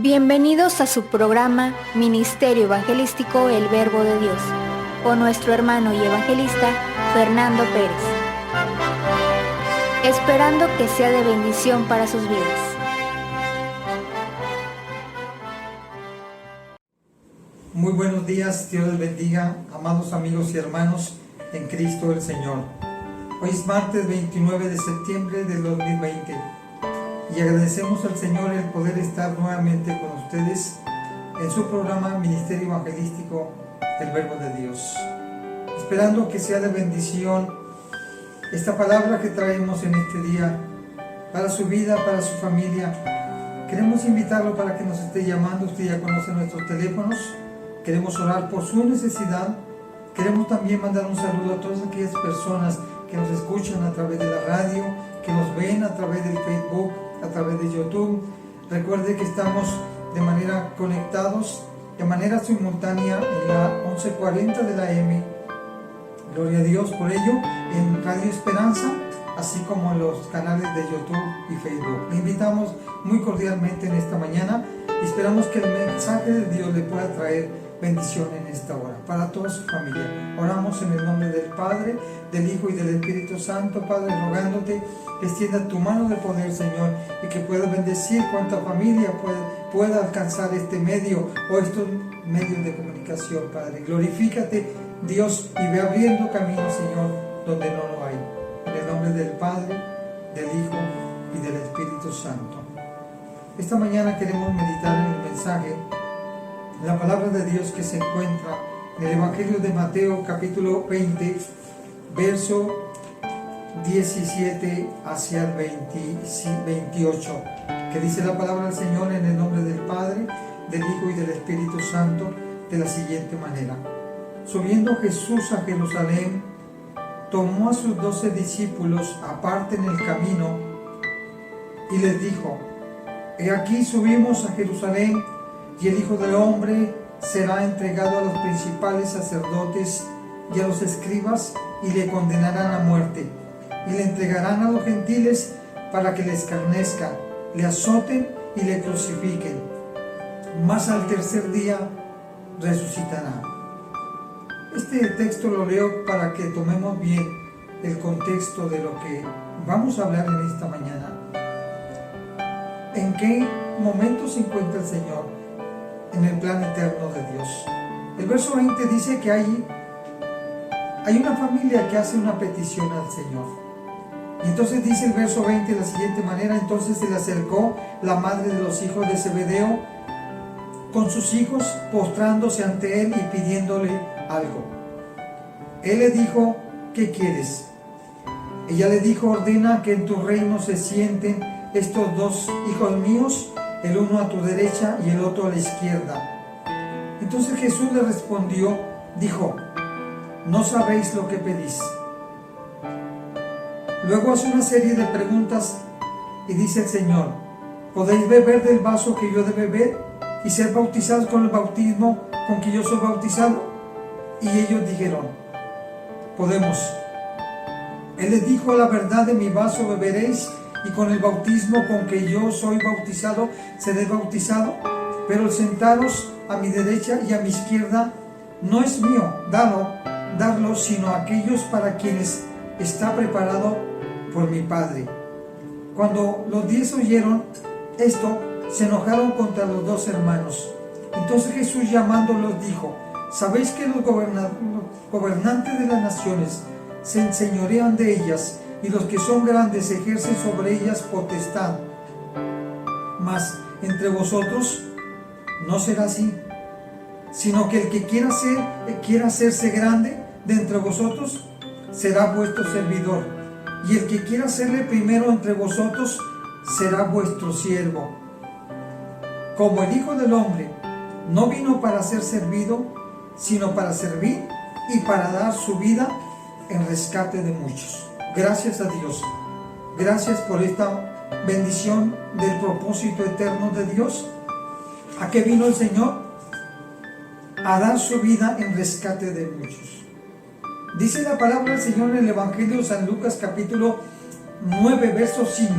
Bienvenidos a su programa Ministerio Evangelístico El Verbo de Dios, con nuestro hermano y evangelista Fernando Pérez. Esperando que sea de bendición para sus vidas. Muy buenos días, Dios les bendiga, amados amigos y hermanos en Cristo el Señor. Hoy es martes 29 de septiembre del 2020 y agradecemos al Señor el poder estar nuevamente con ustedes en su programa Ministerio Evangelístico El Verbo de Dios. Esperando que sea de bendición esta palabra que traemos en este día para su vida, para su familia. Queremos invitarlo para que nos esté llamando. Usted ya conoce nuestros teléfonos. Queremos orar por su necesidad. Queremos también mandar un saludo a todas aquellas personas que nos escuchan a través de la radio, que nos ven a través del Facebook, a través de YouTube. Recuerde que estamos de manera conectados, de manera simultánea en la 1140 de la AM. Gloria a Dios por ello, en Radio Esperanza, así como en los canales de YouTube y Facebook. Le invitamos muy cordialmente en esta mañana y esperamos que el mensaje de Dios le pueda traer bendición en esta hora, para toda su familia. Oramos en el nombre del Padre, del Hijo y del Espíritu Santo. Padre, rogándote que extienda tu mano de poder, Señor, y que pueda bendecir cuanta familia pueda alcanzar este medio o estos medios de comunicación, Padre. Glorifícate, Dios, y ve abriendo camino, Señor, donde no lo hay. En el nombre del Padre, del Hijo y del Espíritu Santo. Esta mañana queremos meditar en el mensaje, la palabra de Dios que se encuentra en el Evangelio de Mateo capítulo 20, verso 17 hacia el 28, que dice la palabra del Señor en el nombre del Padre, del Hijo y del Espíritu Santo, de la siguiente manera. Subiendo Jesús a Jerusalén, tomó a sus 12 discípulos aparte en el camino y les dijo: He aquí subimos a Jerusalén, y el Hijo del Hombre será entregado a los principales sacerdotes y a los escribas, y le condenarán a muerte, y le entregarán a los gentiles para que le escarnezcan, le azoten y le crucifiquen. Mas al tercer día resucitará. Este texto lo leo para que tomemos bien el contexto de lo que vamos a hablar en esta mañana. ¿En qué momento se encuentra el Señor en el plan eterno de Dios? El verso 20 dice que hay una familia que hace una petición al Señor. Y entonces dice el verso 20 de la siguiente manera: entonces se le acercó la madre de los hijos de Zebedeo con sus hijos, postrándose ante él y pidiéndole algo. Él le dijo: ¿qué quieres? Ella le dijo: ordena que en tu reino se sienten estos dos hijos míos, el uno a tu derecha y el otro a la izquierda. Entonces Jesús le respondió, dijo: no sabéis lo que pedís. Luego hace una serie de preguntas y dice el Señor: ¿podéis beber del vaso que yo he de beber y ser bautizados con el bautismo con que yo soy bautizado? Y ellos dijeron: podemos. Él les dijo: a la verdad, de mi vaso beberéis, y con el bautismo con que yo soy bautizado seréis bautizado, pero el sentaros a mi derecha y a mi izquierda no es mío darlo, sino a aquellos para quienes está preparado por mi Padre. Cuando los 10 oyeron esto, se enojaron contra los 2 hermanos. Entonces Jesús, llamándolos, dijo: ¿sabéis que los gobernantes de las naciones se enseñorean de ellas, y los que son grandes ejercen sobre ellas potestad? Mas entre vosotros no será así, sino que el que quiera hacerse grande de entre vosotros será vuestro servidor, y el que quiera serle primero entre vosotros será vuestro siervo. Como el Hijo del Hombre no vino para ser servido, sino para servir y para dar su vida en rescate de muchos. Gracias a Dios. Gracias por esta bendición del propósito eterno de Dios. ¿A qué vino el Señor? A dar su vida en rescate de muchos. Dice la palabra del Señor en el Evangelio de San Lucas capítulo 9, verso 5.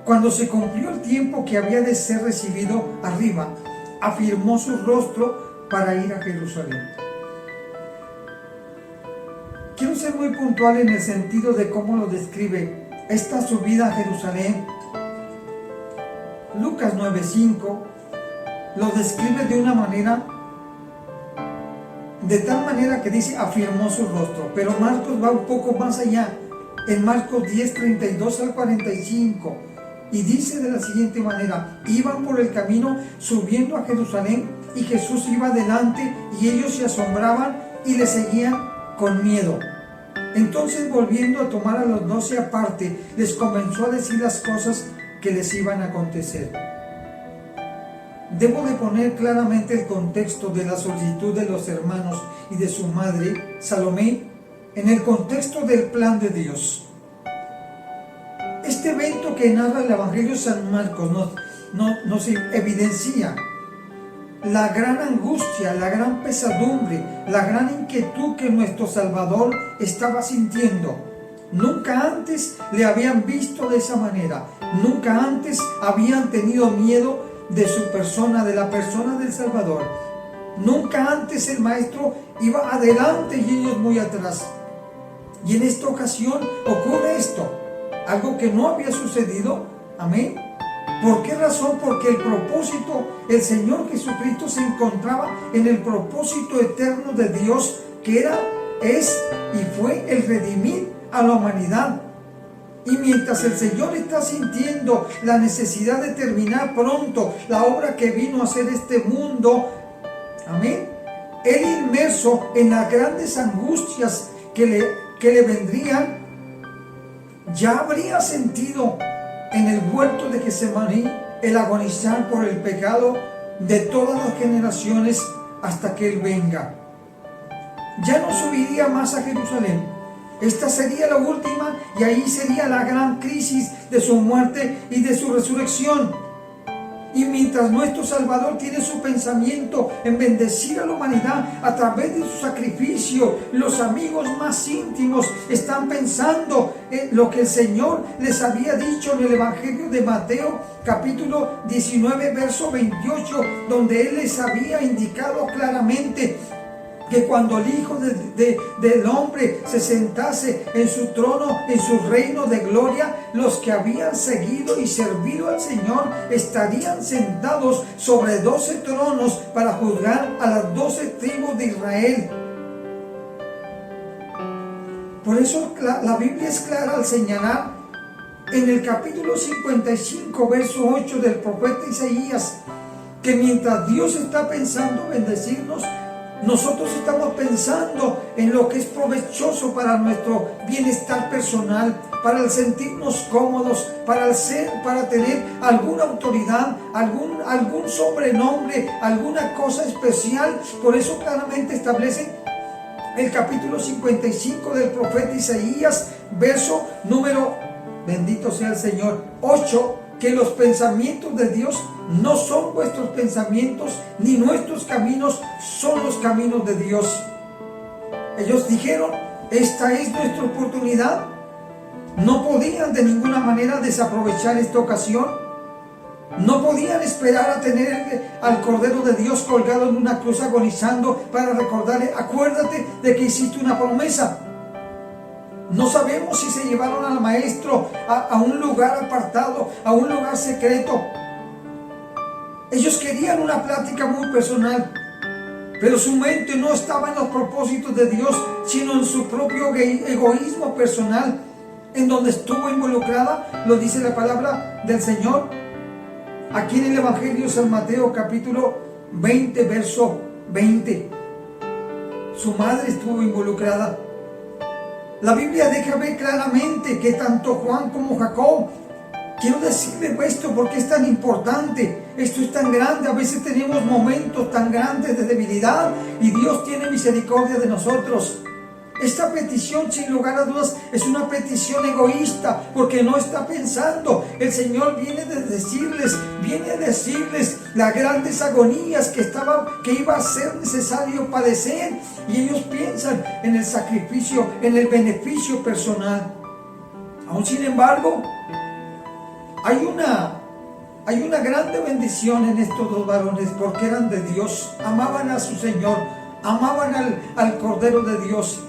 Cuando se cumplió el tiempo que había de ser recibido arriba, afirmó su rostro para ir a Jerusalén. Quiero ser muy puntual en el sentido de cómo lo describe esta subida a Jerusalén. Lucas 9:5 lo describe de una manera, de tal manera que dice afirmó su rostro, pero Marcos va un poco más allá, en Marcos 10:32 al 45, y dice de la siguiente manera: iban por el camino subiendo a Jerusalén, y Jesús iba adelante, y ellos se asombraban y le seguían con miedo. Entonces, volviendo a tomar a los 12 aparte, les comenzó a decir las cosas que les iban a acontecer. Debo de poner claramente el contexto de la solicitud de los hermanos y de su madre, Salomé, en el contexto del plan de Dios. Este evento que narra el Evangelio de San Marcos nos evidencia la gran angustia, la gran pesadumbre, la gran inquietud que nuestro Salvador estaba sintiendo. Nunca antes le habían visto de esa manera, nunca antes habían tenido miedo de su persona, de la persona del Salvador. Nunca antes el Maestro iba adelante y ellos muy atrás. Y en esta ocasión ocurre esto, algo que no había sucedido. Amén. ¿Por qué razón? Porque el propósito, el Señor Jesucristo se encontraba en el propósito eterno de Dios, que era, es y fue el redimir a la humanidad. Y mientras el Señor está sintiendo la necesidad de terminar pronto la obra que vino a hacer este mundo, amén, Él inmerso en las grandes angustias que le vendrían, ya habría sentido en el huerto de Getsemaní el agonizar por el pecado de todas las generaciones hasta que Él venga. Ya no subiría más a Jerusalén. Esta sería la última, y ahí sería la gran crisis de su muerte y de su resurrección. Y mientras nuestro Salvador tiene su pensamiento en bendecir a la humanidad a través de su sacrificio, los amigos más íntimos están pensando en lo que el Señor les había dicho en el Evangelio de Mateo, capítulo 19, verso 28, donde Él les había indicado claramente que cuando el Hijo del Hombre se sentase en su trono, en su reino de gloria, los que habían seguido y servido al Señor estarían sentados sobre 12 tronos para juzgar a las 12 tribus de Israel. Por eso la Biblia es clara al señalar en el capítulo 55, verso 8 del profeta Isaías, que mientras Dios está pensando bendecirnos, nosotros estamos pensando en lo que es provechoso para nuestro bienestar personal, para el sentirnos cómodos, para tener alguna autoridad, algún sobrenombre, alguna cosa especial. Por eso claramente establece el capítulo 55 del profeta Isaías, verso número, bendito sea el Señor, 8, que los pensamientos de Dios no son vuestros pensamientos, ni nuestros caminos son los caminos de Dios. Ellos dijeron, esta es nuestra oportunidad. No podían de ninguna manera desaprovechar esta ocasión. No podían esperar a tener al Cordero de Dios colgado en una cruz agonizando para recordarle, acuérdate de que hiciste una promesa. No sabemos si se llevaron al Maestro a un lugar apartado, a un lugar secreto. Ellos querían una plática muy personal, pero su mente no estaba en los propósitos de Dios, sino en su propio egoísmo personal, en donde estuvo involucrada, lo dice la palabra del Señor, aquí en el Evangelio de San Mateo, capítulo 20, verso 20. Su madre estuvo involucrada. La Biblia deja ver claramente que tanto Juan como Jacob, quiero decirle esto porque es tan importante, esto es tan grande, a veces tenemos momentos tan grandes de debilidad y Dios tiene misericordia de nosotros. Esta petición, sin lugar a dudas, es una petición egoísta porque no está pensando. El Señor viene a decirles las grandes agonías que iba a ser necesario padecer, y ellos piensan en el sacrificio, en el beneficio personal. Aún sin embargo, Hay una grande bendición en estos dos varones porque eran de Dios, amaban a su Señor, amaban al Cordero de Dios.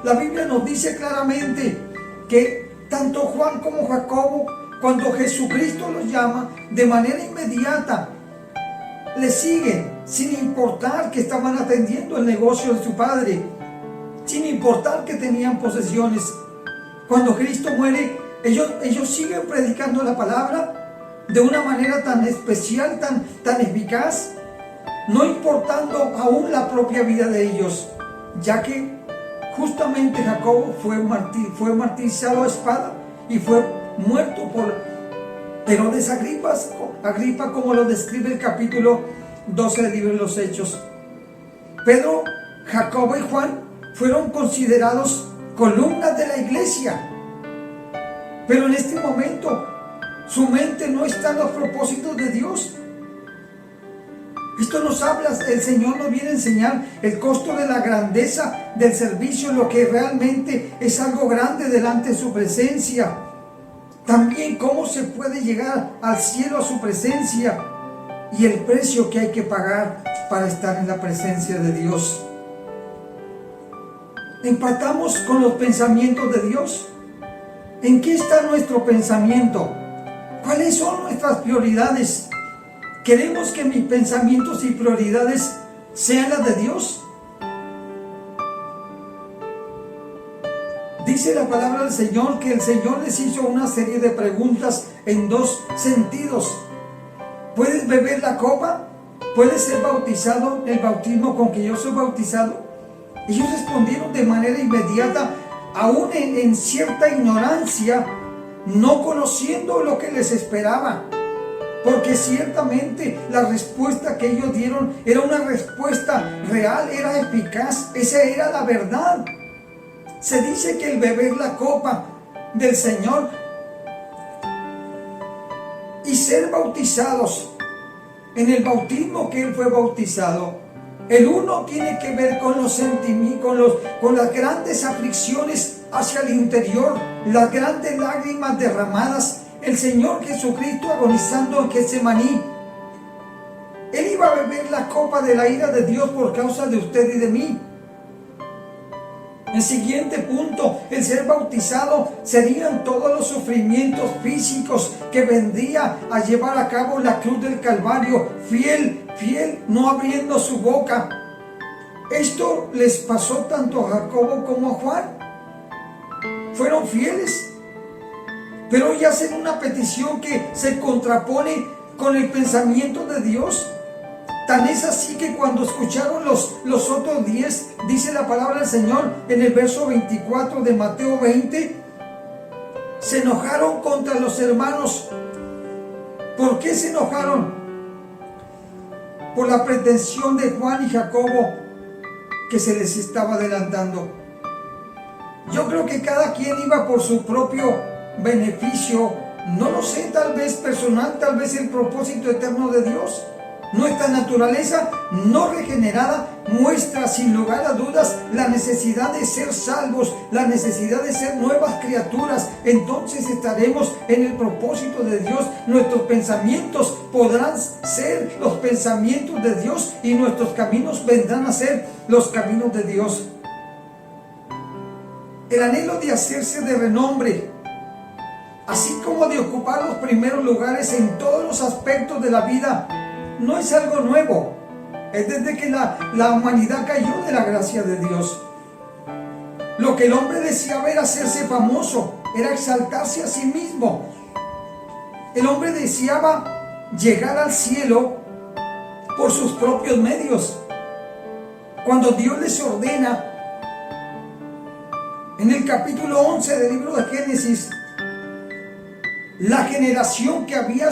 La Biblia nos dice claramente que tanto Juan como Jacobo, cuando Jesucristo los llama, de manera inmediata le siguen, sin importar que estaban atendiendo el negocio de su padre, sin importar que tenían posesiones. Cuando Cristo muere, ellos siguen predicando la palabra de una manera tan especial, tan eficaz, no importando aún la propia vida de ellos, ya que justamente Jacobo fue martirizado a espada y fue muerto por Herodes Agripa, como lo describe el capítulo 12 del libro de los Hechos. Pedro, Jacobo y Juan fueron considerados columnas de la iglesia, pero en este momento su mente no está en los propósitos de Dios. Esto nos habla, el Señor nos viene a enseñar el costo de la grandeza del servicio, lo que realmente es algo grande delante de su presencia. También cómo se puede llegar al cielo a su presencia y el precio que hay que pagar para estar en la presencia de Dios. ¿Empatamos con los pensamientos de Dios? ¿En qué está nuestro pensamiento? ¿Cuáles son nuestras prioridades? ¿Queremos que mis pensamientos y prioridades sean las de Dios? Dice la palabra del Señor que el Señor les hizo una serie de preguntas en dos sentidos. ¿Puedes beber la copa? ¿Puedes ser bautizado el bautismo con que yo soy bautizado? Ellos respondieron de manera inmediata, aún en cierta ignorancia, no conociendo lo que les esperaba. Porque ciertamente la respuesta que ellos dieron era una respuesta real, era eficaz, esa era la verdad. Se dice que el beber la copa del Señor y ser bautizados en el bautismo que Él fue bautizado, el uno tiene que ver con los sentimientos, con las grandes aflicciones hacia el interior, las grandes lágrimas derramadas. El Señor Jesucristo agonizando en Getsemaní, Él iba a beber la copa de la ira de Dios por causa de usted y de mí. El siguiente punto, el ser bautizado, serían todos los sufrimientos físicos que vendría a llevar a cabo la cruz del Calvario, fiel, no abriendo su boca. Esto les pasó tanto a Jacobo como a Juan. Fueron fieles, pero hoy hacen una petición que se contrapone con el pensamiento de Dios. Tan es así que cuando escucharon los otros 10, dice la palabra del Señor en el verso 24 de Mateo 20, se enojaron contra los hermanos. ¿Por qué se enojaron? Por la pretensión de Juan y Jacobo que se les estaba adelantando. Yo creo que cada quien iba por su propio beneficio, no lo sé, tal vez personal, tal vez el propósito eterno de Dios. Nuestra naturaleza no regenerada muestra sin lugar a dudas la necesidad de ser salvos, la necesidad de ser nuevas criaturas. Entonces estaremos en el propósito de Dios. Nuestros pensamientos podrán ser los pensamientos de Dios y nuestros caminos vendrán a ser los caminos de Dios. El anhelo de hacerse de renombre, así como de ocupar los primeros lugares en todos los aspectos de la vida, no es algo nuevo. Es desde que la humanidad cayó de la gracia de Dios. Lo que el hombre deseaba era hacerse famoso, era exaltarse a sí mismo. El hombre deseaba llegar al cielo por sus propios medios. Cuando Dios les ordena, en el capítulo 11 del libro de Génesis, la generación que había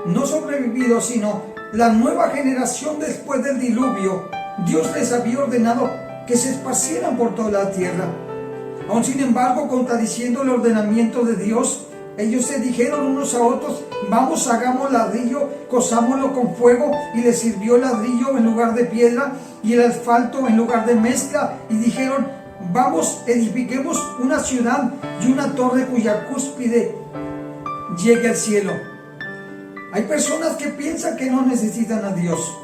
no sobrevivido, sino la nueva generación después del diluvio, Dios les había ordenado que se esparcieran por toda la tierra. Aún sin embargo, contradiciendo el ordenamiento de Dios, ellos se dijeron unos a otros: vamos, hagamos ladrillo, cozámoslo con fuego. Y les sirvió ladrillo en lugar de piedra y el asfalto en lugar de mezcla. Y dijeron: vamos, edifiquemos una ciudad y una torre cuya cúspide llegue al cielo. Hay personas que piensan que no necesitan a Dios.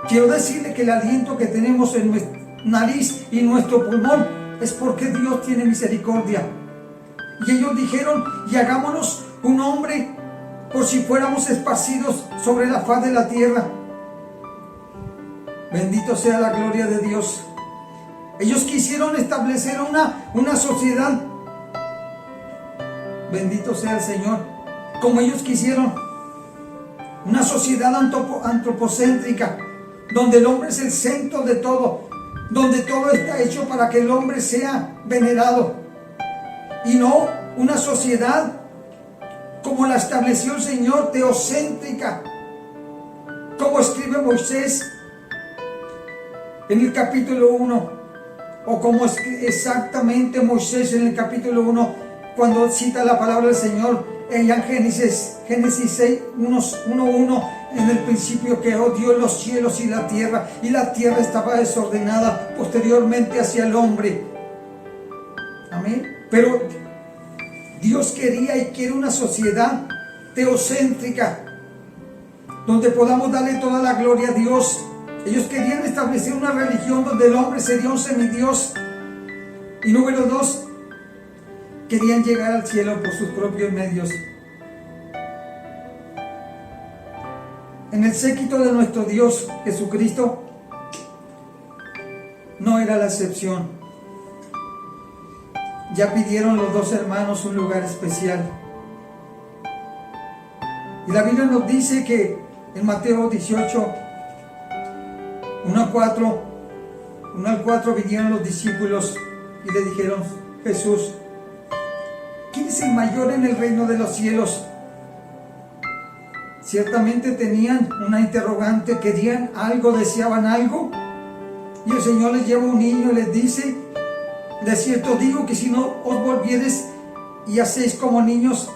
Quiero decirle que el aliento que tenemos en nuestra nariz y nuestro pulmón es porque Dios tiene misericordia. Y ellos dijeron: y hagámonos un hombre por si fuéramos esparcidos sobre la faz de la tierra. Bendito sea la gloria de Dios. Ellos quisieron establecer una sociedad. Bendito sea el Señor. Como ellos quisieron. Una sociedad antropocéntrica, donde el hombre es el centro de todo, donde todo está hecho para que el hombre sea venerado, y no una sociedad como la estableció el Señor, teocéntrica, como escribe Moisés en el capítulo 1, o como es exactamente Moisés en el capítulo 1, cuando cita la palabra del Señor en Génesis 6, 1:1, en el principio creó Dios los cielos y la tierra estaba desordenada posteriormente hacia el hombre. Amén. Pero Dios quería y quiere una sociedad teocéntrica, donde podamos darle toda la gloria a Dios. Ellos querían establecer una religión donde el hombre sería un semidios. Y número 2, querían llegar al cielo por sus propios medios. En el séquito de nuestro Dios Jesucristo no era la excepción. Ya pidieron los 2 hermanos un lugar especial. Y la Biblia nos dice que en Mateo 18, 1 al 4 vinieron los discípulos y le dijeron: Jesús, ¿quién es el mayor en el reino de los cielos? Ciertamente tenían una interrogante, querían algo, deseaban algo. Y el Señor les lleva un niño y les dice: de cierto digo que si no os volviereis y hacéis como niños,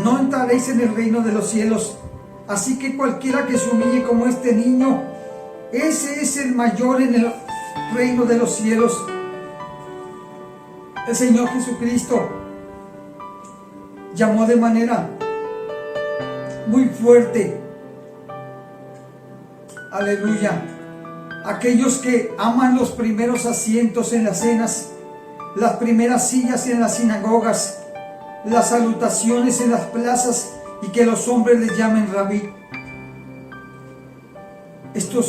no entraréis en el reino de los cielos. Así que cualquiera que se humille como este niño, ese es el mayor en el reino de los cielos. El Señor Jesucristo llamó de manera muy fuerte, aleluya, aquellos que aman los primeros asientos en las cenas, las primeras sillas en las sinagogas, las salutaciones en las plazas, y que los hombres les llamen rabí. Esto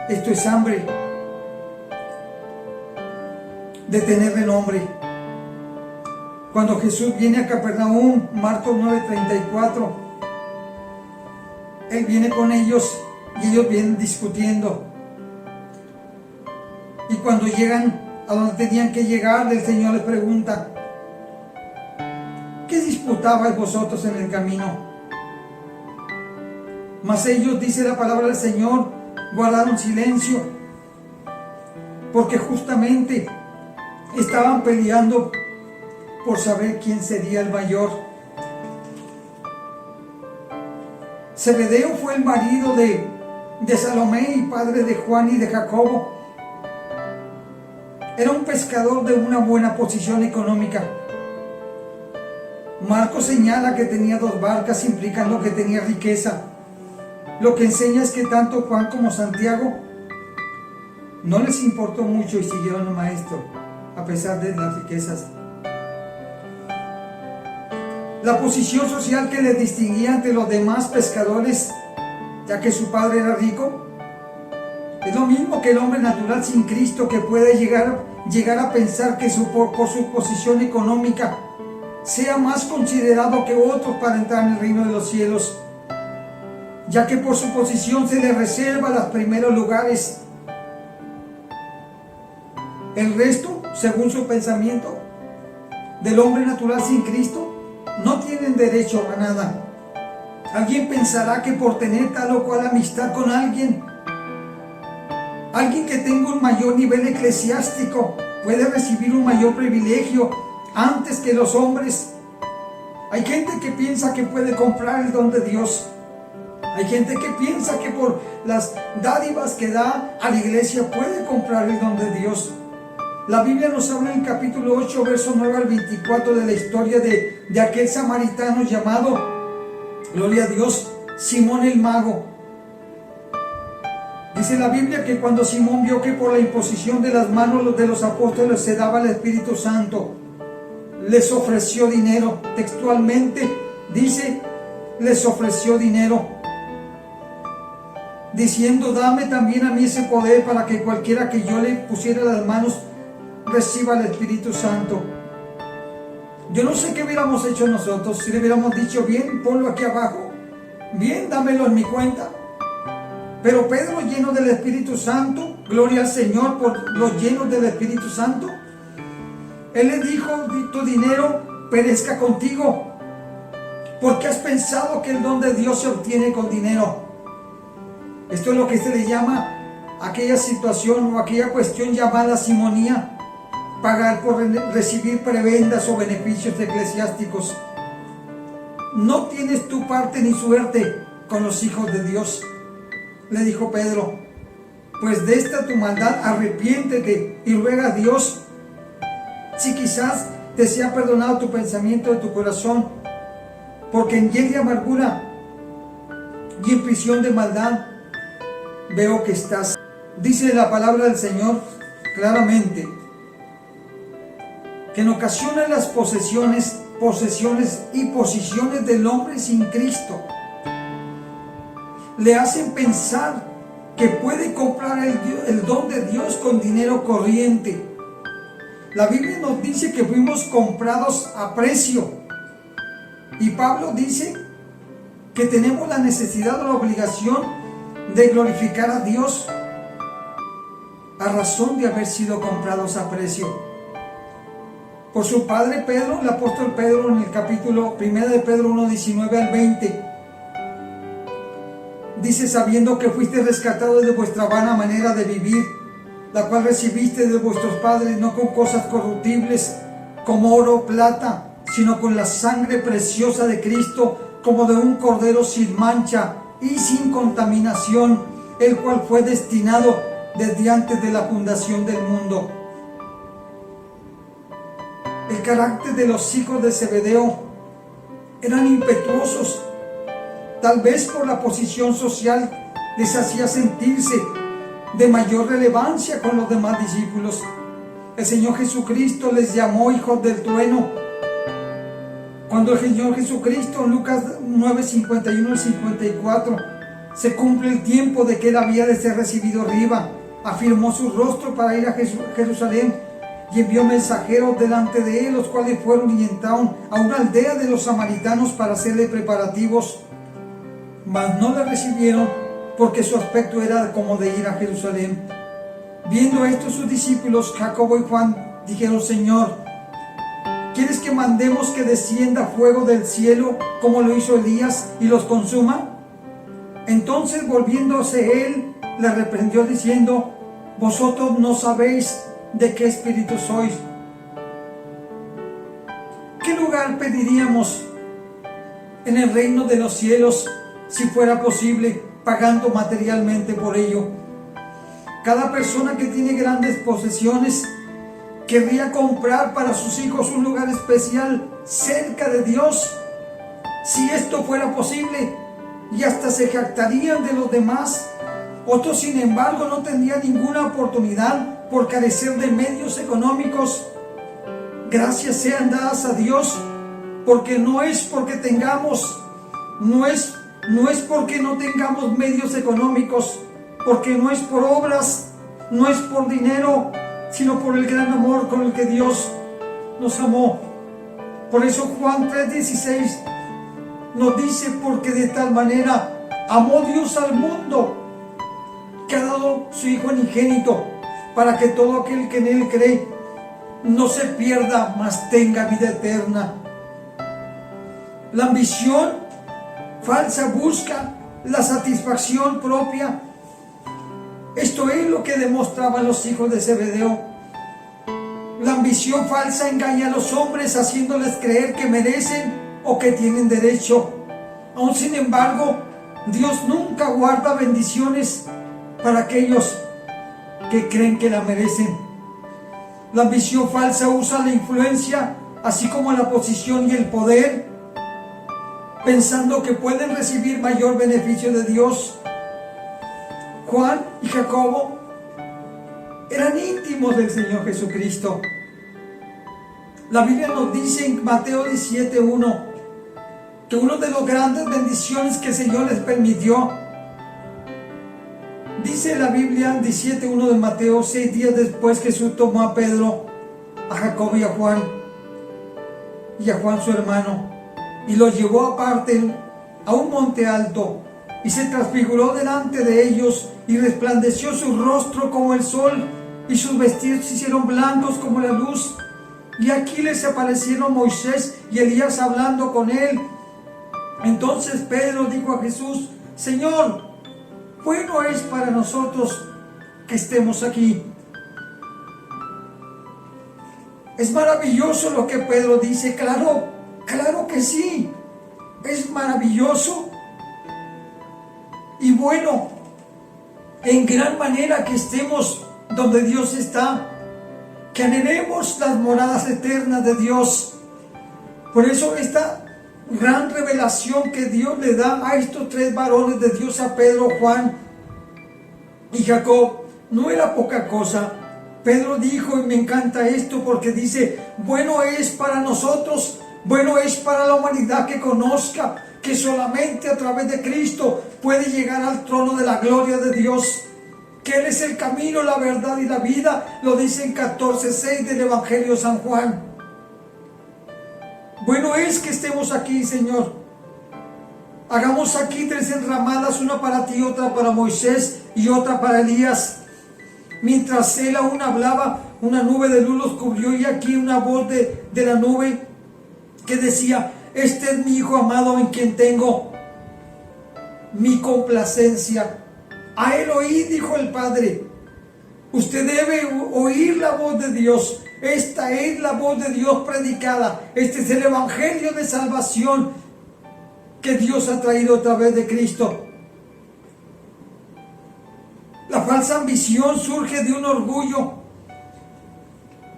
es hambre de tener renombre. Cuando Jesús viene a Capernaum, Marcos 9:34, Él viene con ellos y ellos vienen discutiendo. Y cuando llegan a donde tenían que llegar, el Señor les pregunta: ¿qué disputabais vosotros en el camino? Mas ellos, dice la palabra del Señor, guardaron silencio, porque justamente estaban peleando por saber quién sería el mayor. Zebedeo fue el marido de Salomé y padre de Juan y de Jacobo. Era un pescador de una buena posición económica. Marcos señala que tenía 2 barcas, implicando que tenía riqueza. Lo que enseña es que tanto Juan como Santiago no les importó mucho y siguieron al maestro, a pesar de las riquezas. La posición social que les distinguía ante los demás pescadores, ya que su padre era rico, es lo mismo que el hombre natural sin Cristo, que puede llegar a pensar que por su posición económica sea más considerado que otros para entrar en el reino de los cielos, ya que por su posición se le reserva los primeros lugares. El resto, según su pensamiento, del hombre natural sin Cristo, no tienen derecho a nada. Alguien pensará que por tener tal o cual amistad con alguien que tenga un mayor nivel eclesiástico, puede recibir un mayor privilegio antes que los hombres. Hay gente que piensa que puede comprar el don de Dios. Hay gente que piensa que por las dádivas que da a la iglesia puede comprar el don de Dios. La Biblia nos habla en el capítulo 8, verso 9 al 24 de la historia de aquel samaritano llamado, gloria a Dios, Simón el mago. Dice la Biblia que cuando Simón vio que por la imposición de las manos de los apóstoles se daba el Espíritu Santo, les ofreció dinero. Textualmente dice, les ofreció dinero, diciendo: dame también a mí ese poder para que cualquiera que yo le pusiera las manos reciba el Espíritu Santo. Yo no sé qué hubiéramos hecho nosotros si le hubiéramos dicho: bien, ponlo aquí abajo, bien, dámelo en mi cuenta. Pero Pedro, lleno del Espíritu Santo, gloria al Señor por los llenos del Espíritu Santo, él le dijo: tu dinero perezca contigo, porque has pensado que el don de Dios se obtiene con dinero. Esto es lo que se le llama aquella situación o aquella cuestión llamada simonía, pagar por recibir prebendas o beneficios eclesiásticos. No tienes tu parte ni suerte con los hijos de Dios, le dijo Pedro, pues de esta tu maldad arrepiéntete y ruega a Dios si quizás te sea perdonado tu pensamiento de tu corazón, porque en hiel de amargura y en prisión de maldad veo que estás. Dice la palabra del Señor claramente que en ocasiones las posesiones y posiciones del hombre sin Cristo le hacen pensar que puede comprar el don de Dios con dinero corriente. La Biblia nos dice que fuimos comprados a precio, y Pablo dice que tenemos la necesidad o la obligación de glorificar a Dios a razón de haber sido comprados a precio. Por su padre Pedro, el apóstol Pedro, en el capítulo 1 de Pedro 1, 19 al 20, dice: sabiendo que fuiste rescatados de vuestra vana manera de vivir, la cual recibiste de vuestros padres, no con cosas corruptibles como oro o plata, sino con la sangre preciosa de Cristo, como de un cordero sin mancha y sin contaminación, el cual fue destinado desde antes de la fundación del mundo. El carácter de los hijos de Zebedeo eran impetuosos. Tal vez por la posición social les hacía sentirse de mayor relevancia con los demás discípulos. El Señor Jesucristo les llamó hijos del trueno. Cuando el Señor Jesucristo, en Lucas 9, 51 al 54, se cumple el tiempo de que Él había de ser recibido arriba, afirmó su rostro para ir a Jerusalén y envió mensajeros delante de Él, los cuales fueron y entraron a una aldea de los samaritanos para hacerle preparativos. Mas no le recibieron, porque su aspecto era como de ir a Jerusalén. Viendo esto, sus discípulos Jacobo y Juan dijeron: Señor, ¿quieres que mandemos que descienda fuego del cielo como lo hizo Elías y los consuma? Entonces, volviéndose él, le reprendió diciendo: vosotros no sabéis de qué espíritu sois. ¿Qué lugar pediríamos en el reino de los cielos si fuera posible, pagando materialmente por ello? Cada persona que tiene grandes posesiones querría comprar para sus hijos un lugar especial cerca de Dios, si esto fuera posible, y hasta se jactarían de los demás. Otros, sin embargo, no tendrían ninguna oportunidad por carecer de medios económicos. Gracias sean dadas a Dios, porque no es porque tengamos, no es porque no tengamos medios económicos, porque no es por obras, no es por dinero, sino por el gran amor con el que Dios nos amó. Por eso Juan 3:16 nos dice: porque de tal manera amó Dios al mundo, que ha dado su Hijo unigénito, para que todo aquel que en Él cree no se pierda, mas tenga vida eterna. La ambición falsa busca la satisfacción propia. Esto es lo que demostraban los hijos de Zebedeo. La ambición falsa engaña a los hombres, haciéndoles creer que merecen o que tienen derecho. Aún sin embargo, Dios nunca guarda bendiciones para aquellos que creen que la merecen. La ambición falsa usa la influencia, así como la posición y el poder, pensando que pueden recibir mayor beneficio de Dios. Juan y Jacobo eran íntimos del Señor Jesucristo. La Biblia nos dice en Mateo 17:1 que una de las grandes bendiciones que el Señor les permitió, dice la Biblia 17:1 de Mateo, 6 días después Jesús tomó a Pedro, a Jacobo y a Juan su hermano, y los llevó aparte a un monte alto, y se transfiguró delante de ellos, y resplandeció su rostro como el sol, y sus vestidos se hicieron blancos como la luz. Y aquí les aparecieron Moisés y Elías hablando con él. Entonces Pedro dijo a Jesús: Señor, bueno es para nosotros que estemos aquí. Es maravilloso lo que Pedro dice. Claro que sí. Es maravilloso y bueno, en gran manera que estemos donde Dios está, que anhelemos las moradas eternas de Dios. Por eso esta gran revelación que Dios le da a estos tres varones de Dios, a Pedro, Juan y Jacob, no era poca cosa. Pedro dijo, y me encanta esto porque dice: bueno es para nosotros, bueno es para la humanidad que conozca que solamente a través de Cristo puede llegar al trono de la gloria de Dios, que Él es el camino, la verdad y la vida. Lo dice en 14:6 del Evangelio de San Juan. Bueno es que estemos aquí, Señor. Hagamos aquí 3 enramadas, una para ti, otra para Moisés y otra para Elías. Mientras él aún hablaba, una nube de luz los cubrió, y aquí una voz de la nube que decía: este es mi Hijo amado, en quien tengo mi complacencia. A él oí, dijo el Padre. Usted debe oír la voz de Dios. Esta es la voz de Dios predicada. Este es el evangelio de salvación que Dios ha traído a través de Cristo. La falsa ambición surge de un orgullo,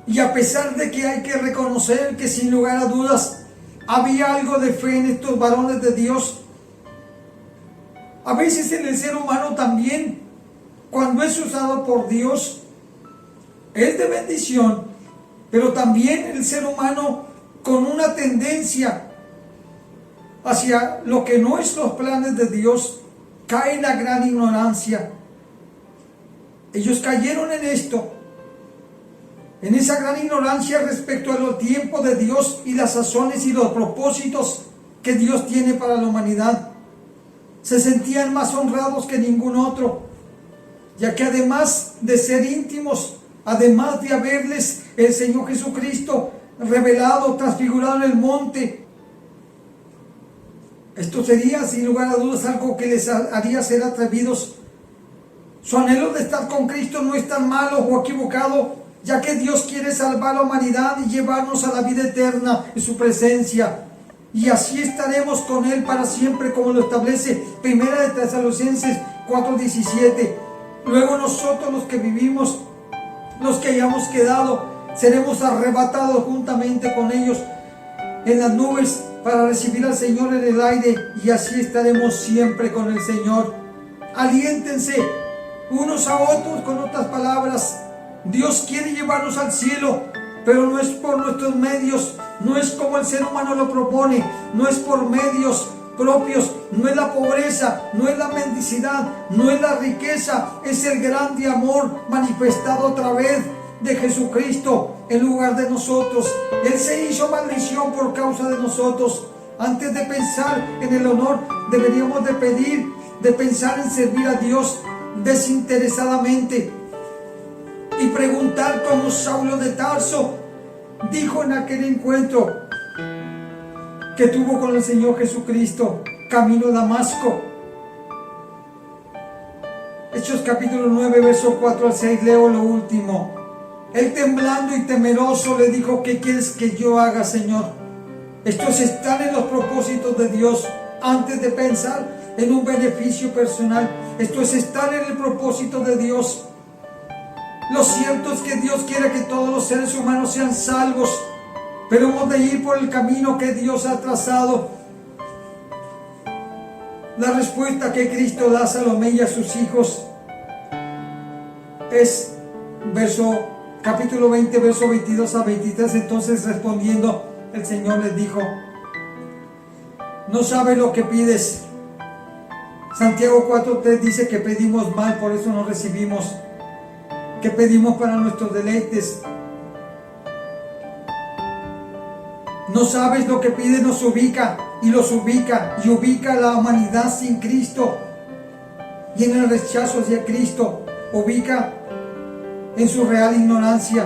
y a pesar de que hay que reconocer que sin lugar a dudas había algo de fe en estos varones de Dios, a veces en el ser humano también, cuando es usado por Dios, es de bendición, pero también el ser humano, con una tendencia hacia lo que no es los planes de Dios, cae en la gran ignorancia. Ellos cayeron en esto, en esa gran ignorancia respecto a los tiempos de Dios y las sazones y los propósitos que Dios tiene para la humanidad. Se sentían más honrados que ningún otro, ya que además de ser íntimos, además de haberles el Señor Jesucristo revelado, transfigurado en el monte, esto sería sin lugar a dudas algo que les haría ser atrevidos. Su anhelo de estar con Cristo no es tan malo o equivocado, ya que Dios quiere salvar a la humanidad y llevarnos a la vida eterna en su presencia. Y así estaremos con Él para siempre, como lo establece 1 de Tesalonicenses 4:17. Luego nosotros, los que vivimos, los que hayamos quedado, seremos arrebatados juntamente con ellos en las nubes para recibir al Señor en el aire, y así estaremos siempre con el Señor. Aliéntense unos a otros. Con otras palabras, Dios quiere llevarnos al cielo, pero no es por nuestros medios, no es como el ser humano lo propone, no es por medios propios, no es la pobreza, no es la mendicidad, no es la riqueza, es el grande amor manifestado a través de Jesucristo en lugar de nosotros. Él se hizo maldición por causa de nosotros. Antes de pensar en el honor, deberíamos de pensar en servir a Dios desinteresadamente y preguntar, como Saulo de Tarso dijo en aquel encuentro que tuvo con el Señor Jesucristo camino a Damasco. Hechos capítulo 9, verso 4 al 6, leo lo último. Él, temblando y temeroso, le dijo: ¿qué quieres que yo haga, Señor? Esto es estar en los propósitos de Dios antes de pensar en un beneficio personal. Esto es estar en el propósito de Dios. Lo cierto es que Dios quiere que todos los seres humanos sean salvos, pero hemos de ir por el camino que Dios ha trazado. La respuesta que Cristo da a Salomé y a sus hijos es capítulo 20, verso 22 a 23. Entonces, respondiendo, el Señor les dijo: no sabes lo que pides. Santiago 4:3 dice que pedimos mal, por eso no recibimos, que pedimos para nuestros deleites. No sabes lo que pides, nos ubica y ubica a la humanidad sin Cristo, y en el rechazo hacia Cristo, ubica en su real ignorancia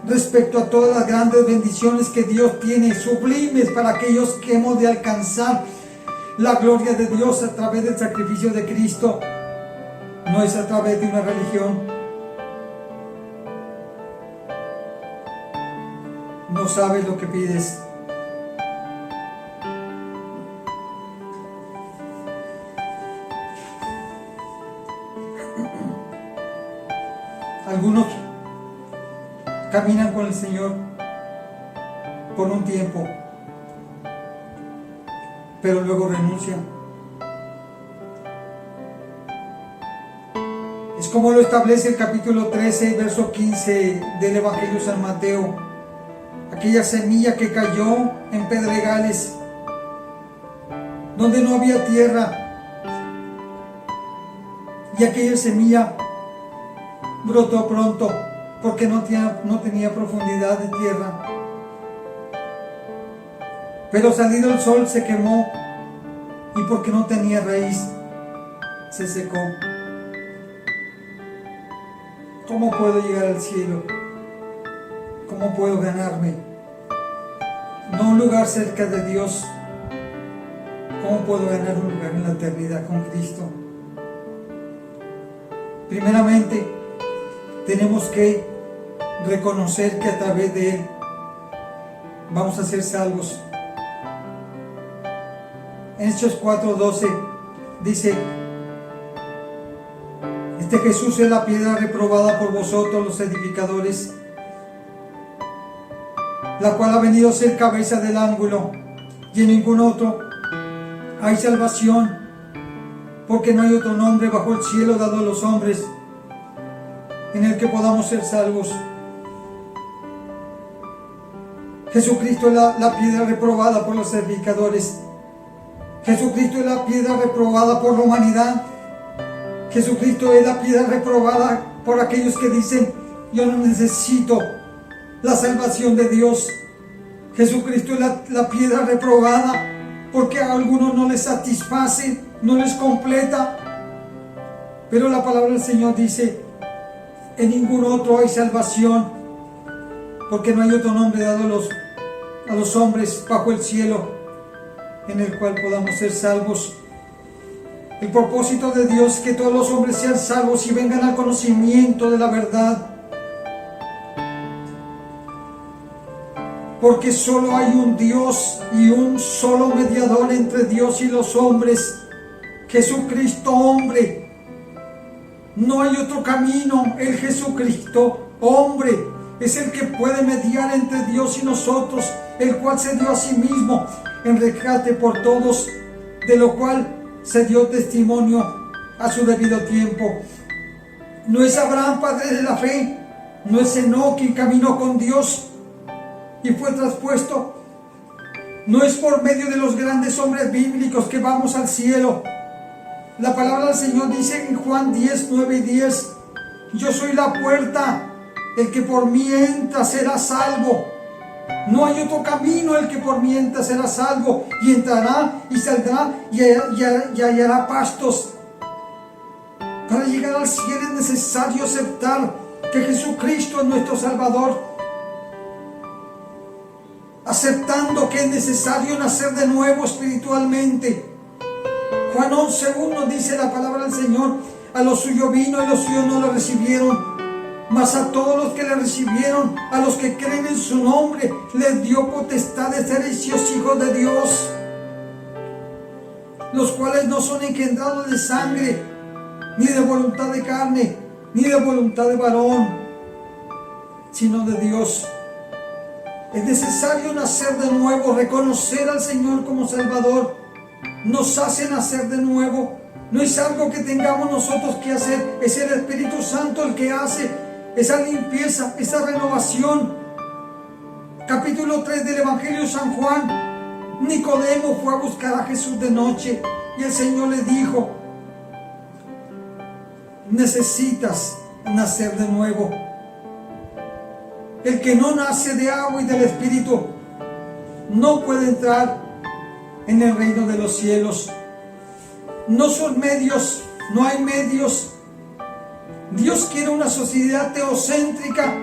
respecto a todas las grandes bendiciones que Dios tiene, sublimes para aquellos que hemos de alcanzar la gloria de Dios a través del sacrificio de Cristo. No es a través de una religión. No sabes lo que pides. Algunos caminan con el Señor por un tiempo, pero luego renuncian. Es como lo establece el capítulo 13, verso 15 del Evangelio de San Mateo. Aquella semilla que cayó en pedregales, donde no había tierra, y aquella semilla brotó pronto, porque no tenía profundidad de tierra. Pero salido el sol se quemó, y porque no tenía raíz, se secó. ¿Cómo puedo llegar al cielo? ¿Cómo puedo ganarme? No un lugar cerca de Dios. ¿Cómo puedo ganar un lugar en la eternidad con Cristo? Primeramente, tenemos que reconocer que a través de Él vamos a ser salvos. En Hechos 4:12 dice: este Jesús es la piedra reprobada por vosotros los edificadores, la cual ha venido a ser cabeza del ángulo, y en ningún otro hay salvación, porque no hay otro nombre bajo el cielo dado a los hombres en el que podamos ser salvos. Jesucristo es la piedra reprobada por los edificadores. Jesucristo es la piedra reprobada por la humanidad. Jesucristo es la piedra reprobada por aquellos que dicen: yo no necesito la salvación de Dios. Jesucristo es la piedra reprobada porque a algunos no les satisface, no les completa. Pero la palabra del Señor dice: en ningún otro hay salvación, porque no hay otro nombre dado a los hombres bajo el cielo en el cual podamos ser salvos. El propósito de Dios es que todos los hombres sean salvos y vengan al conocimiento de la verdad. Porque solo hay un Dios y un solo mediador entre Dios y los hombres, Jesucristo hombre. No hay otro camino. El Jesucristo hombre es el que puede mediar entre Dios y nosotros, el cual se dio a sí mismo en rescate por todos, de lo cual se dio testimonio a su debido tiempo. No es Abraham, padre de la fe, no es Enoc quien caminó con Dios y fue traspuesto. No es por medio de los grandes hombres bíblicos que vamos al cielo. La palabra del Señor dice en Juan 10, 9 y 10: yo soy la puerta, el que por mí entra será salvo. No hay otro camino, el que por mí entra será salvo, y entrará y saldrá y hallará pastos. Para llegar al cielo es necesario aceptar que Jesucristo es nuestro Salvador, aceptando que es necesario nacer de nuevo espiritualmente. Juan 11:1 dice la palabra del Señor: a los suyos vino y los suyos no lo recibieron, mas a todos los que le recibieron, a los que creen en su nombre, les dio potestad de ser hechos hijos de Dios, los cuales no son engendrados de sangre, ni de voluntad de carne, ni de voluntad de varón, sino de Dios. Es necesario nacer de nuevo, reconocer al Señor como Salvador. Nos hace nacer de nuevo. No es algo que tengamos nosotros que hacer, es el Espíritu Santo el que hace esa limpieza, esa renovación. Capítulo 3 del Evangelio de San Juan. Nicodemo fue a buscar a Jesús de noche y el Señor le dijo: necesitas nacer de nuevo. El que no nace de agua y del Espíritu no puede entrar en el reino de los cielos. No son medios, no hay medios. Dios quiere una sociedad teocéntrica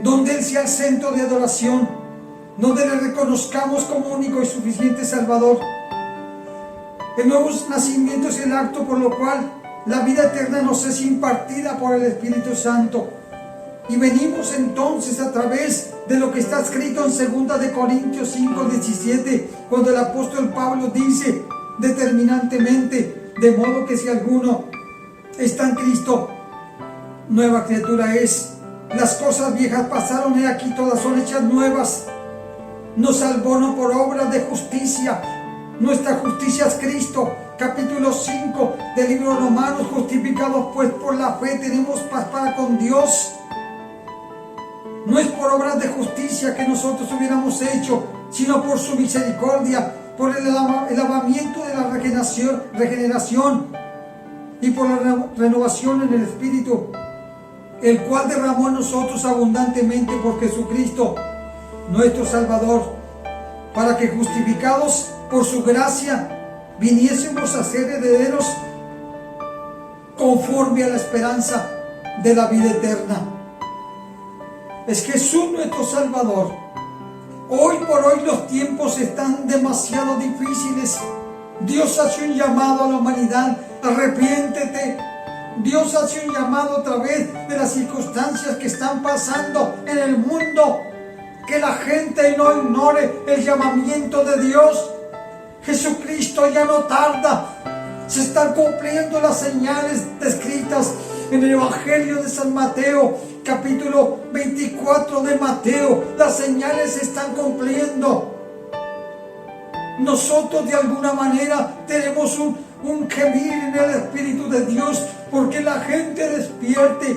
donde Él sea el centro de adoración, donde le reconozcamos como único y suficiente Salvador. El nuevo nacimiento es el acto por lo cual la vida eterna nos es impartida por el Espíritu Santo. Y venimos entonces a través de lo que está escrito en 2 de Corintios 5:17, cuando el apóstol Pablo dice determinantemente: de modo que si alguno está en Cristo, nueva criatura es. Las cosas viejas pasaron, y aquí todas son hechas nuevas. Nos salvó no por obras de justicia. Nuestra justicia es Cristo. Capítulo 5 del libro de Romanos: justificados pues por la fe tenemos paz para con Dios. No es por obras de justicia que nosotros hubiéramos hecho, sino por su misericordia, por el lavamiento de la regeneración y por la renovación en el Espíritu, el cual derramó en nosotros abundantemente por Jesucristo, nuestro Salvador, para que justificados por su gracia viniésemos a ser herederos conforme a la esperanza de la vida eterna. Es Jesús nuestro Salvador. Hoy por hoy los tiempos están demasiado difíciles. Dios hace un llamado a la humanidad: arrepiéntete. Dios hace un llamado a través de las circunstancias que están pasando en el mundo, que la gente no ignore el llamamiento de Dios. Jesucristo ya no tarda. Se están cumpliendo las señales descritas en el Evangelio de San Mateo, capítulo 24 de Mateo. Las señales se están cumpliendo. Nosotros de alguna manera tenemos un gemir en el Espíritu de Dios, porque la gente despierte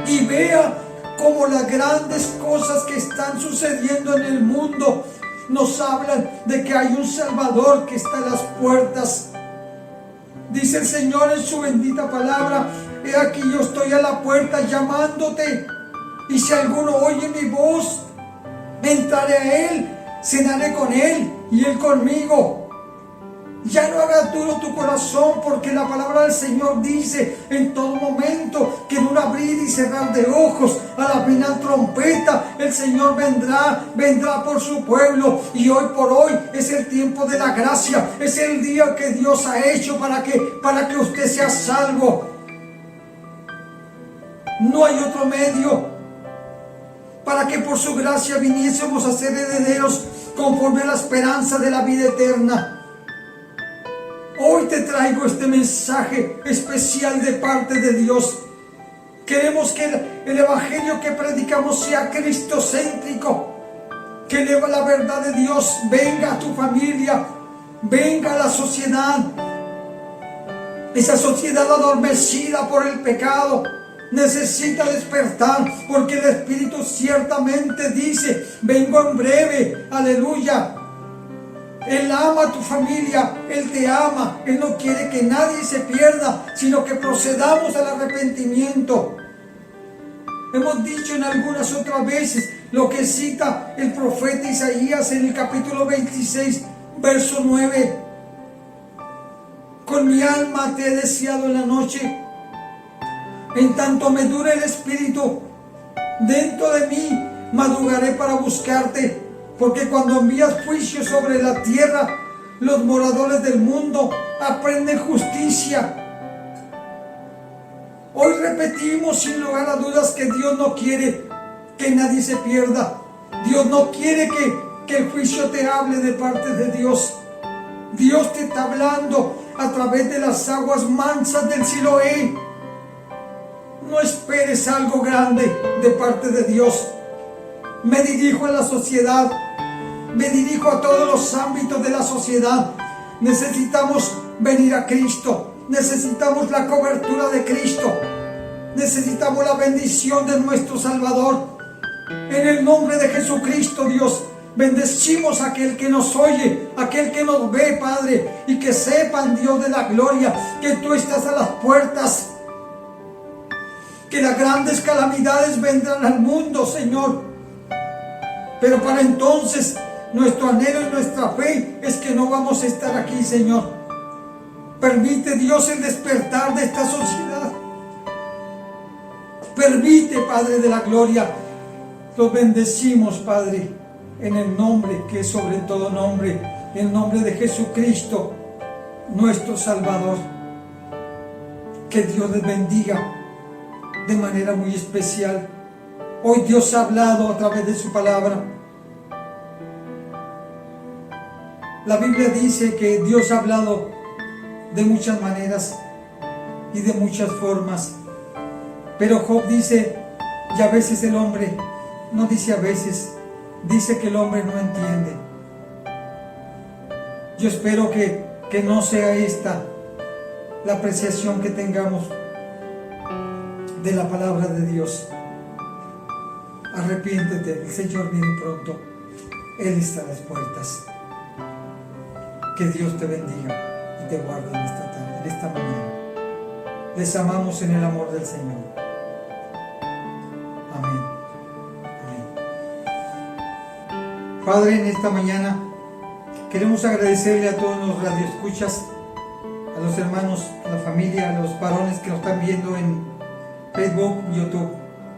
y vea cómo las grandes cosas que están sucediendo en el mundo nos hablan de que hay un Salvador que está en las puertas. Dice el Señor en su bendita palabra: he aquí yo estoy a la puerta llamándote, y si alguno oye mi voz, entraré a él, cenaré con él y él conmigo. Ya no hagas duro tu corazón, porque la palabra del Señor dice en todo momento que en un abrir y cerrar de ojos, a la final trompeta, el Señor vendrá por su pueblo. Y hoy por hoy es el tiempo de la gracia, es el día que Dios ha hecho para que usted sea salvo. No hay otro medio para que por su gracia viniésemos a ser herederos conforme a la esperanza de la vida eterna. Hoy te traigo este mensaje especial de parte de Dios. Queremos que el evangelio que predicamos sea cristocéntrico, que la verdad de Dios venga a tu familia, venga a la sociedad. Esa sociedad adormecida por el pecado necesita despertar, porque el Espíritu ciertamente dice: vengo en breve. Aleluya. Él ama a tu familia, Él te ama. Él no quiere que nadie se pierda, sino que procedamos al arrepentimiento. Hemos dicho en algunas otras veces lo que cita el profeta Isaías en el capítulo 26, verso 9. Con mi alma te he deseado en la noche, en tanto me dure el espíritu, dentro de mí madrugaré para buscarte. Porque cuando envías juicio sobre la tierra, los moradores del mundo aprenden justicia. Hoy repetimos sin lugar a dudas que Dios no quiere que nadie se pierda. Dios no quiere que el juicio te hable de parte de Dios. Dios te está hablando a través de las aguas mansas del Siloé. No esperes algo grande de parte de Dios. Me dirijo a la sociedad, me dirijo a todos los ámbitos de la sociedad. Necesitamos venir a Cristo, necesitamos la cobertura de Cristo, necesitamos la bendición de nuestro Salvador. En el nombre de Jesucristo, Dios, bendecimos a aquel que nos oye, aquel que nos ve, Padre, y que sepan, Dios de la gloria, que tú estás a las puertas, que las grandes calamidades vendrán al mundo, Señor. Pero para entonces, nuestro anhelo y nuestra fe es que no vamos a estar aquí, Señor. Permite, Dios, el despertar de esta sociedad. Permite, Padre de la gloria. Los bendecimos, Padre, en el nombre que es sobre todo nombre, en el nombre de Jesucristo, nuestro Salvador. Que Dios les bendiga de manera muy especial. Hoy Dios ha hablado a través de su palabra. La Biblia dice que Dios ha hablado de muchas maneras y de muchas formas. Pero Job dice, y a veces el hombre, no dice a veces, dice que el hombre no entiende. Yo espero que no sea esta la apreciación que tengamos de la palabra de Dios. Arrepiéntete, el Señor viene pronto, Él está a las puertas. Que Dios te bendiga y te guarde en esta tarde, en esta mañana. Les amamos en el amor del Señor. Amén. Amén. Padre, en esta mañana queremos agradecerle a todos los radioescuchas, a los hermanos, a la familia, a los varones que nos están viendo en Facebook, YouTube.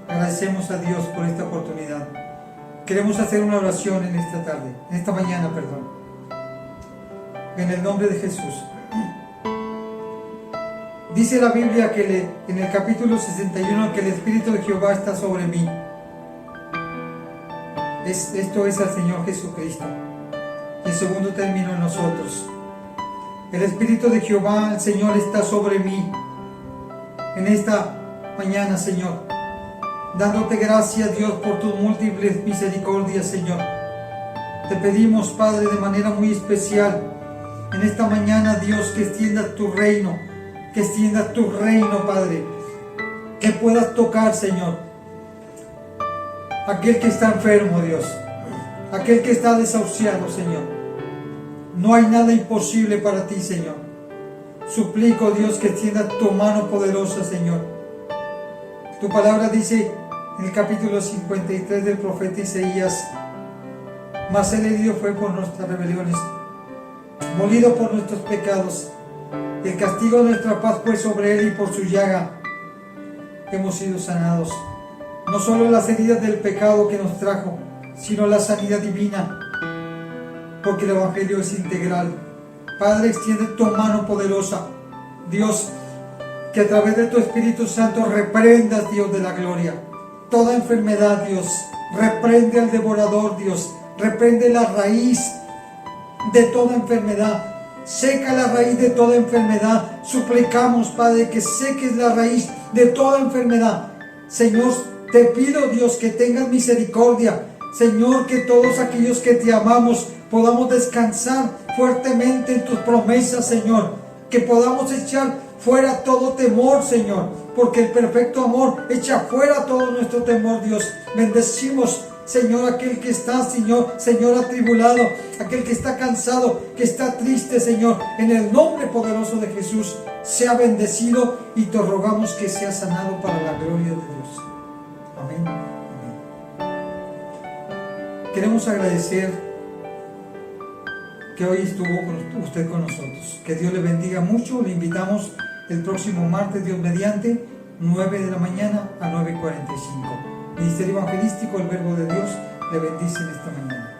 Agradecemos a Dios por esta oportunidad. Queremos hacer una oración en esta tarde, en esta mañana, perdón. En el nombre de Jesús. Dice la Biblia que en el capítulo 61 que el Espíritu de Jehová está sobre mí. Esto es al Señor Jesucristo. Y en segundo término en nosotros. El Espíritu de Jehová, el Señor, está sobre mí. En esta mañana, Señor. Dándote gracias, Dios, por tus múltiples misericordias, Señor. Te pedimos, Padre, de manera muy especial, en esta mañana, Dios, que extiendas tu reino, Padre, que puedas tocar, Señor, aquel que está enfermo, Dios, aquel que está desahuciado, Señor. No hay nada imposible para ti, Señor. Suplico, Dios, que extiendas tu mano poderosa, Señor. Tu palabra dice en el capítulo 53 del profeta Isaías: mas Él herido fue por nuestras rebeliones, molido por nuestros pecados. El castigo de nuestra paz fue sobre Él, y por su llaga hemos sido sanados. No solo las heridas del pecado que nos trajo, sino la sanidad divina, porque el Evangelio es integral. Padre, extiende tu mano poderosa, Dios, que a través de tu Espíritu Santo reprendas, Dios de la gloria, toda enfermedad, Dios. Reprende al devorador, Dios. Reprende la raíz de toda enfermedad. Seca la raíz de toda enfermedad. Suplicamos, Padre, que seques la raíz de toda enfermedad. Señor, te pido, Dios, que tengas misericordia. Señor, que todos aquellos que te amamos podamos descansar fuertemente en tus promesas, Señor. Que podamos echar fuera todo temor, Señor, porque el perfecto amor echa fuera todo nuestro temor, Dios. Bendecimos, Señor, aquel que está, Señor, atribulado, aquel que está cansado, que está triste, Señor. En el nombre poderoso de Jesús, sea bendecido, y te rogamos que sea sanado para la gloria de Dios. Amén. Amén. Queremos agradecer que hoy estuvo usted con nosotros. Que Dios le bendiga mucho. Le invitamos el próximo martes, Dios mediante, 9 de la mañana a 9:45. Ministerio Evangelístico El Verbo de Dios le bendice en esta mañana.